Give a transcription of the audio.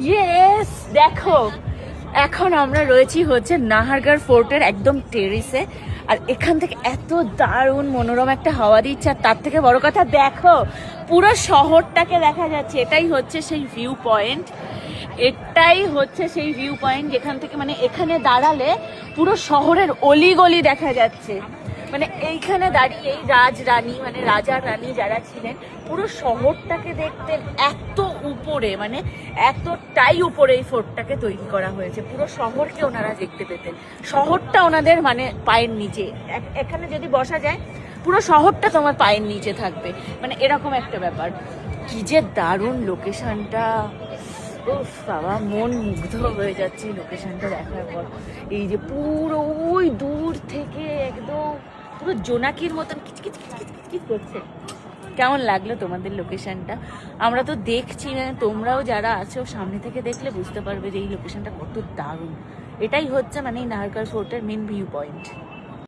Yes, দেখো এখন আমরা রয়েছি হচ্ছে নাহারগড় ফোর্টের একদম টেরিসে। আর এখান থেকে এত দারুণ মনোরম একটা হাওয়া দিচ্ছে, আর তার থেকে বড় কথা দেখো পুরো শহরটাকে দেখা যাচ্ছে। এটাই হচ্ছে সেই ভিউ পয়েন্ট, যেখান থেকে মানে এখানে দাঁড়ালে পুরো শহরের অলিগলি দেখা যাচ্ছে। মানে এইখানে দাঁড়িয়ে রাজরানী মানে রাজা রানী যারা ছিলেন পুরো শহরটাকে দেখতেন এত উপরে, মানে এতটাই উপরে এই ফোর্টটাকে তৈরি করা হয়েছে। পুরো শহরকে ওনারা দেখতে পেতেন, শহরটা ওনাদের মানে পায়ের নিচে। এখানে যদি বসা যায় পুরো শহরটা তোমার পায়ের নিচে থাকবে, মানে এরকম একটা ব্যাপার। কি যে দারুণ লোকেশনটা, উফ বাবা, মন মুগ্ধ হয়ে যাচ্ছে লোকেশনটা দেখার পর। এই যে পুরো ওই দূর থেকে একদম পুরো জোনাকির মতন কিচকিচ কিচকিচ করছে। কেমন লাগলো তোমাদের লোকেশনটা? আমরা তো দেখছি, মানে তোমরাও যারা আছো সামনে থেকে দেখলে বুঝতে পারবে যে এই লোকেশনটা কত দারুণ। এটাই হচ্ছে মানে এই নাহারগড় ফোর্টের মেন ভিউ পয়েন্ট।